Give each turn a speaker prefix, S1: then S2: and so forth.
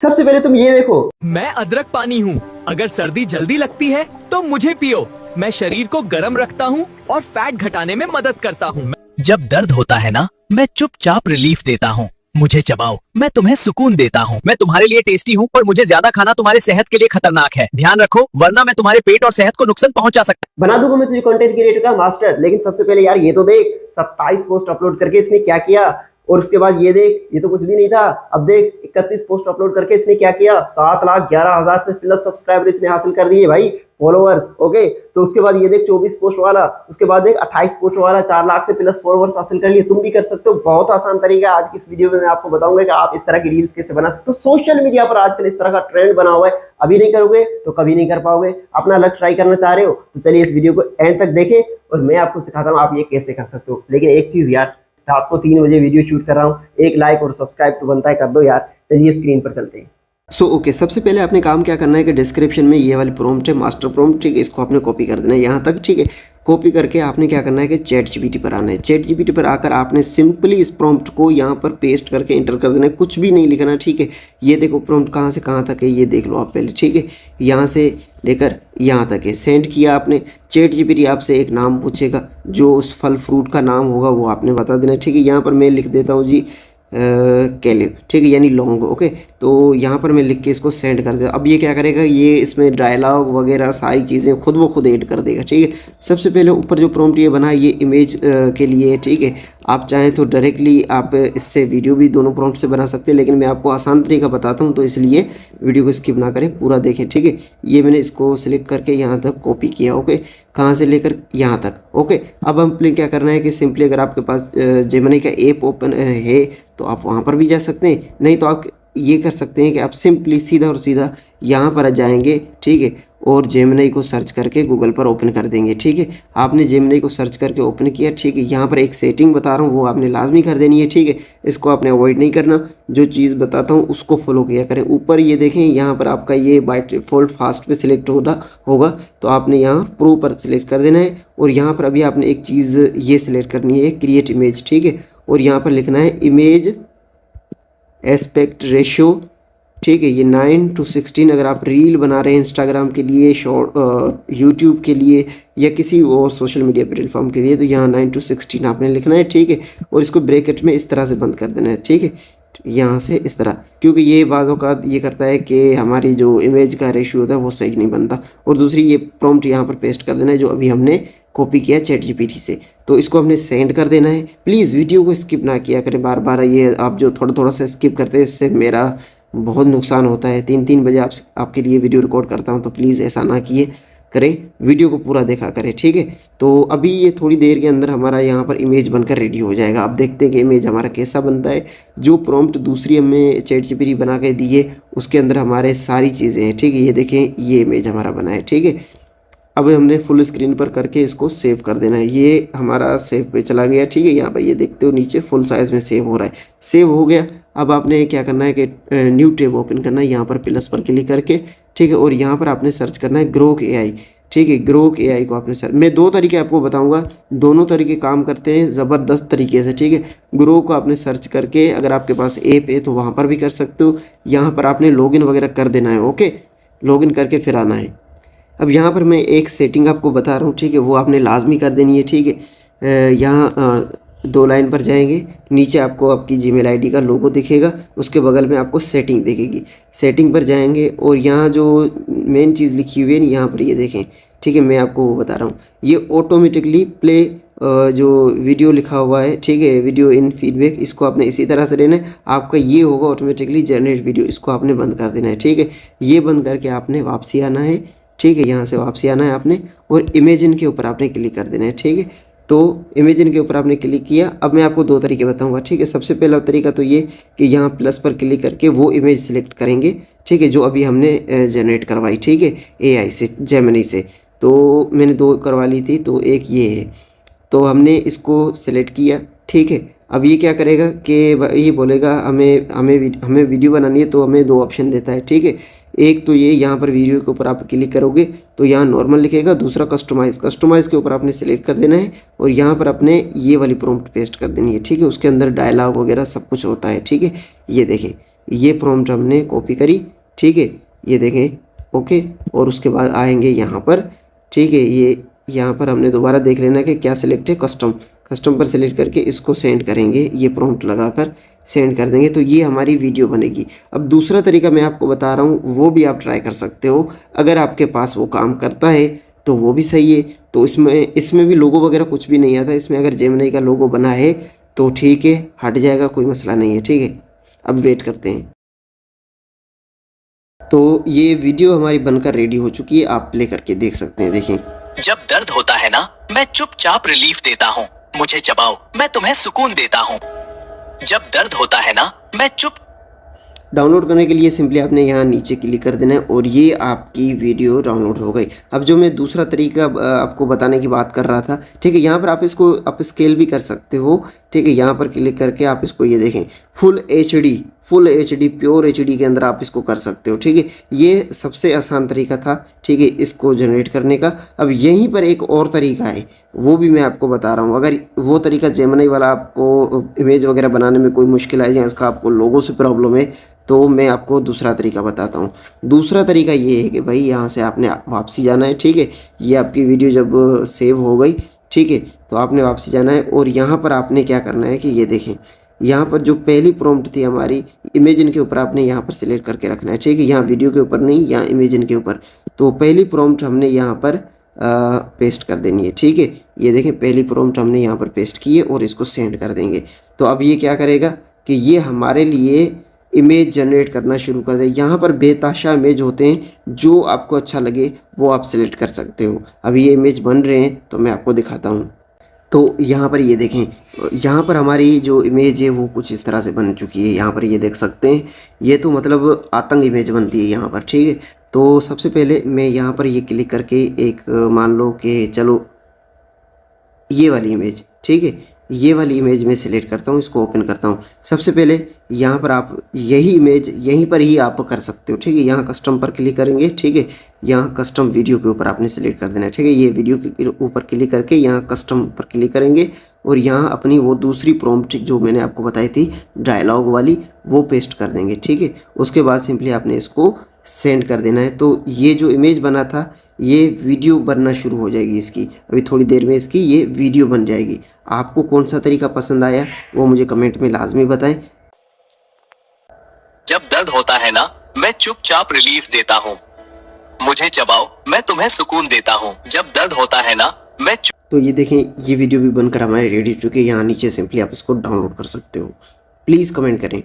S1: सबसे पहले तुम ये देखो।
S2: मैं अदरक पानी हूँ, अगर सर्दी जल्दी लगती है तो मुझे पियो। मैं शरीर को गर्म रखता हूँ और फैट घटाने में मदद करता हूँ।
S3: जब दर्द होता है ना, मैं चुपचाप रिलीफ देता हूँ। मुझे चबाओ, मैं तुम्हें सुकून देता हूँ। मैं तुम्हारे लिए टेस्टी हूँ, पर मुझे ज्यादा खाना तुम्हारे सेहत के लिए खतरनाक है। ध्यान रखो, वरना मैं तुम्हारे पेट और सेहत को नुकसान पहुंचा सकता।
S1: बना दूंगा मैं तुझे कंटेंट क्रिएटर का मास्टर, लेकिन सबसे पहले यार ये तो देख 27 पोस्ट अपलोड करके इसने क्या किया। और उसके बाद ये देख, ये तो कुछ भी नहीं था। अब देख 31 पोस्ट अपलोड करके इसने क्या किया, 7,11,000 से प्लस सब्सक्राइबर इसने हासिल कर दिए भाई, फॉलोअर्स। ओके, तो उसके बाद ये देख 24 पोस्ट वाला, उसके बाद देख 28 पोस्ट वाला 4 लाख से प्लस फॉलोअर्स हासिल कर लिए। तुम भी कर सकते हो, बहुत आसान तरीका। आज की इस वीडियो में मैं आपको बताऊंगा कि आप इस तरह की रील्स कैसे बना सकते हो। सोशल मीडिया पर आजकल इस तरह का ट्रेंड बना हुआ है, अभी नहीं करोगे तो कभी नहीं कर पाओगे। अपना लक ट्राई करना चाह रहे हो तो चलिए इस वीडियो को एंड तक देखें और मैं आपको सिखाता हूँ आप ये कैसे कर सकते हो। लेकिन एक चीज यार, रात को 3 बजे वीडियो शूट कर रहा हूँ, एक लाइक और सब्सक्राइब तो बनता है, कर दो यार। चलिए स्क्रीन पर चलते हैं। ओके, सबसे पहले आपने काम क्या करना है कि डिस्क्रिप्शन में ये वाली प्रॉम्प्ट है, मास्टर प्रॉम्प्ट, ठीक है, इसको आपने कॉपी कर देना है यहाँ तक, ठीक है। कॉपी करके आपने क्या करना है कि चैट जीपीटी पर आना है। चैट जीपीटी पर आकर आपने सिंपली इस प्रॉम्प्ट को यहाँ पर पेस्ट करके इंटर कर देना है, कुछ भी नहीं लिखना, ठीक है। ये देखो प्रॉम्प्ट कहाँ से कहाँ तक है, ये देख लो आप पहले, ठीक है। यहाँ से लेकर यहाँ तक है, सेंड किया आपने। चैट जीपीटी आपसे एक नाम पूछेगा, जो उस फल फ्रूट का नाम होगा वो आपने बता देना, ठीक है। यहाँ पर मैं लिख देता हूँ जी कैलिब, ठीक है, यानी लॉन्ग। ओके, तो यहाँ पर मैं लिख के इसको सेंड कर देता। अब ये क्या करेगा, ये इसमें डायलॉग वगैरह सारी चीज़ें खुद ब खुद ऐड कर देगा, ठीक है। सबसे पहले ऊपर जो प्रॉम्प्ट ये बना है ये इमेज के लिए, ठीक है। आप चाहें तो डायरेक्टली आप इससे वीडियो भी दोनों प्रॉम्प्ट से बना सकते हैं, लेकिन मैं आपको आसान तरीका बताता हूँ, तो इसलिए वीडियो को स्किप ना करें, पूरा देखें, ठीक है। ये मैंने इसको सिलेक्ट करके यहाँ तक कॉपी किया, ओके, कहाँ से लेकर यहाँ तक, ओके। अब हम क्या करना है कि सिंपली अगर आपके पास जेमिनी का ऐप ओपन है तो आप वहाँ पर भी जा सकते हैं, नहीं तो आप ये कर सकते हैं कि आप सिंपली सीधा और सीधा यहाँ पर आ जाएंगे, ठीक है, और जेमिनी को सर्च करके गूगल पर ओपन कर देंगे, ठीक है। आपने जेमिनी को सर्च करके ओपन किया, ठीक है। यहाँ पर एक सेटिंग बता रहा हूँ वो आपने लाजमी कर देनी है, ठीक है। इसको आपने अवॉइड नहीं करना, जो चीज़ बताता हूँ उसको फॉलो किया करें। ऊपर ये देखें, यहाँ पर आपका ये बाय डिफ़ॉल्ट फास्ट पे सिलेक्ट होगा, तो आपने यहाँ प्रो पर सिलेक्ट कर देना है। और यहाँ पर अभी आपने एक चीज़ ये सिलेक्ट करनी है, क्रिएट इमेज, ठीक है। और यहाँ पर लिखना है इमेज एस्पेक्ट रेशियो, ठीक है, ये 9:16। अगर आप रील बना रहे हैं इंस्टाग्राम के लिए, शॉर्ट यूट्यूब के लिए या किसी और सोशल मीडिया प्लेटफॉर्म के लिए, तो यहाँ 9:16 आपने लिखना है, ठीक है। और इसको ब्रैकेट में इस तरह से बंद कर देना है, ठीक है, यहाँ से इस तरह, क्योंकि ये बाज़ों का ये करता है कि हमारी जो इमेज का रेशियो होता है वो सही नहीं बनता। और दूसरी ये प्रॉम्प्ट यहाँ पर पेस्ट कर देना है जो अभी हमने कॉपी किया चैट जीपीटी से, तो इसको हमने सेंड कर देना है। प्लीज़ वीडियो को स्किप ना किया करें बार बार, ये आप जो थोड़ा थोड़ा सा स्किप करते हैं इससे मेरा बहुत नुकसान होता है। 3-3 बजे आपके लिए वीडियो रिकॉर्ड करता हूँ, तो प्लीज़ ऐसा ना किए करें, वीडियो को पूरा देखा करें, ठीक है। तो अभी ये थोड़ी देर के अंदर हमारा यहाँ पर इमेज बनकर रेडी हो जाएगा। अब देखते हैं कि इमेज हमारा कैसा बनता है। जो प्रॉम्प्ट दूसरी हमें चैट जीपीटी बना के दी है उसके अंदर हमारे सारी चीज़ें हैं, ठीक है। ये देखें, ये इमेज हमारा बना है, ठीक है। अब हमने फुल स्क्रीन पर करके इसको सेव कर देना है। ये हमारा सेव पे चला गया, ठीक है। यहाँ पर ये देखते हो नीचे फुल साइज़ में सेव हो रहा है, सेव हो गया। अब आपने क्या करना है कि न्यू टैब ओपन करना है, यहाँ पर प्लस पर क्लिक करके, ठीक है। और यहाँ पर आपने सर्च करना है ग्रोक एआई, ठीक है। ग्रोक एआई को आपने सर्च, मैं 2 तरीके आपको बताऊंगा, दोनों तरीके काम करते हैं ज़बरदस्त तरीके से, ठीक है। ग्रो को आपने सर्च करके, अगर आपके पास ऐप है तो वहाँ पर भी कर सकते हो। यहाँ पर आपने लॉगिन वगैरह कर देना है, ओके, लॉगिन करके फिर आना है। अब यहाँ पर मैं एक सेटिंग आपको बता रहा हूँ, ठीक है, वो आपने लाजमी कर देनी है, ठीक है। यहाँ 2 लाइन पर जाएंगे, नीचे आपको आपकी जीमेल आईडी का लोगो दिखेगा, उसके बगल में आपको सेटिंग दिखेगी। सेटिंग पर जाएंगे और यहाँ जो मेन चीज़ लिखी हुई है यहाँ पर ये देखें, ठीक है, मैं आपको वो बता रहा हूँ। ये ऑटोमेटिकली प्ले जो वीडियो लिखा हुआ है, ठीक है, वीडियो इन फीडबैक, इसको आपने इसी तरह से लेना है। आपका ये होगा ऑटोमेटिकली जनरेट वीडियो, इसको आपने बंद कर देना है, ठीक है। ये बंद करके आपने वापसी आना है, ठीक है, यहाँ से वापसी आना है आपने, और इमेजिन के ऊपर आपने क्लिक कर देना है, ठीक है। तो इमेजिन के ऊपर आपने क्लिक किया। अब मैं आपको 2 तरीके बताऊंगा, ठीक है। सबसे पहला तरीका तो ये कि यहाँ प्लस पर क्लिक करके वो इमेज सिलेक्ट करेंगे, ठीक है, जो अभी हमने जनरेट करवाई, ठीक है, एआई से, जेमिनी से। तो मैंने 2 करवा ली थी, तो एक ये है, तो हमने इसको सिलेक्ट किया, ठीक है। अब ये क्या करेगा कि ये बोलेगा हमें वीडियो बनानी है, तो हमें 2 ऑप्शन देता है, ठीक है। एक तो ये यहाँ पर वीडियो के ऊपर आप क्लिक करोगे तो यहाँ नॉर्मल लिखेगा, दूसरा कस्टमाइज़ के ऊपर आपने सेलेक्ट कर देना है और यहाँ पर अपने ये वाली प्रॉम्प्ट पेस्ट कर देनी है, ठीक है। उसके अंदर डायलॉग वगैरह सब कुछ होता है, ठीक है। ये देखें, ये प्रॉम्प्ट हमने कॉपी करी, ठीक है, ये देखें ओके। और उसके बाद आएंगे यहाँ पर, ठीक है, ये यहाँ पर हमने दोबारा देख लेना कि क्या सिलेक्ट है, कस्टम पर सिलेक्ट करके इसको सेंड करेंगे, ये प्रॉम्प्ट लगाकर सेंड कर देंगे तो ये हमारी वीडियो बनेगी। अब दूसरा तरीका मैं आपको बता रहा हूँ, वो भी आप ट्राई कर सकते हो। अगर आपके पास वो काम करता है तो वो भी सही है। तो इसमें भी लोगो वगैरह कुछ भी नहीं आता, इसमें अगर जेमिनी का लोगो बना है तो ठीक है, हट जाएगा, कोई मसला नहीं है, ठीक है। अब वेट करते हैं। तो ये वीडियो हमारी बनकर रेडी हो चुकी है, आप प्ले करके देख सकते हैं, देखें।
S3: जब दर्द होता है ना, मैं चुपचाप रिलीफ देता हूँ, मुझे चबाओ, मैं तुम्हें सुकून देता हूँ। जब दर्द होता है ना, मैं चुप।
S1: डाउनलोड करने के लिए सिंपली आपने यहाँ नीचे क्लिक कर देना है और ये आपकी वीडियो डाउनलोड हो गई। अब जो मैं दूसरा तरीका आपको बताने की बात कर रहा था, ठीक है, यहाँ पर आप इसको अप स्केल भी कर सकते हो, ठीक है। यहाँ पर क्लिक करके आप इसको ये देखें full H D pure HD के अंदर आप इसको कर सकते हो, ठीक है। ये सबसे आसान तरीका था, ठीक है, इसको जनरेट करने का। अब यहीं पर एक और तरीका है, वो भी मैं आपको बता रहा हूँ। अगर वो तरीका जेमिनी वाला आपको इमेज वगैरह बनाने में कोई मुश्किल आए या इसका आपको लोगों से प्रॉब्लम है तो मैं आपको दूसरा तरीका बताता हूँ। दूसरा तरीका ये है कि भाई यहाँ से आपने वापसी जाना है, ठीक है। ये आपकी वीडियो जब सेव हो गई, ठीक है, तो आपने वापसी जाना है और यहाँ पर आपने क्या करना है कि ये देखें, यहाँ पर जो पहली प्रॉम्प्ट थी हमारी इमेजिन के ऊपर आपने यहाँ पर सिलेक्ट करके रखना है, ठीक है। यहाँ वीडियो के ऊपर नहीं, यहाँ इमेजिन के ऊपर। तो पहली प्रॉम्प्ट हमने यहाँ पर पेस्ट कर देनी है, ठीक है। ये देखें पहली प्रॉम्प्ट हमने यहाँ पर पेस्ट की है और इसको सेंड कर देंगे। तो अब ये क्या करेगा कि ये हमारे लिए इमेज जनरेट करना शुरू कर दे। यहाँ पर बेताशा इमेज होते हैं, जो आपको अच्छा लगे वो आप सिलेक्ट कर सकते हो। अब ये इमेज बन रहे हैं तो मैं आपको दिखाता हूँ। तो यहाँ पर ये देखें, यहाँ पर हमारी जो इमेज है वो कुछ इस तरह से बन चुकी है। यहाँ पर ये देख सकते हैं, ये तो मतलब आतंक इमेज बनती है यहाँ पर, ठीक है। तो सबसे पहले मैं यहाँ पर ये क्लिक करके एक मान लो कि चलो ये वाली इमेज, ठीक है, ये वाली इमेज में सिलेक्ट करता हूँ, इसको ओपन करता हूँ। सबसे पहले यहाँ पर आप यही इमेज यहीं पर ही आप कर सकते हो, ठीक है। यहाँ कस्टम पर क्लिक करेंगे, ठीक है। यहाँ कस्टम वीडियो के ऊपर आपने सिलेक्ट कर देना है, ठीक है। ये वीडियो के ऊपर क्लिक करके यहाँ कस्टम पर क्लिक करेंगे और यहाँ अपनी वो दूसरी प्रॉम्प्ट जो मैंने आपको बताई थी डायलॉग वाली, वो पेस्ट कर देंगे, ठीक है। उसके बाद सिंपली आपने इसको सेंड कर देना है। तो ये जो इमेज बना था ये वीडियो बनना शुरू हो जाएगी इसकी। अभी थोड़ी देर में इसकी ये वीडियो बन जाएगी। आपको कौन सा तरीका पसंद आया वो मुझे कमेंट में लाजमी बताएं।
S3: जब दर्द होता है ना, मैं चुपचाप रिलीफ देता हूँ, मुझे चबाओ, मैं तुम्हें सुकून देता हूँ। जब दर्द होता है ना, मैं
S1: तो ये देखें ये वीडियो भी बनकर हमारी रेडी हो चुकी है। यहाँ नीचे सिंपली आप इसको डाउनलोड कर सकते हो। प्लीज़ कमेंट करें।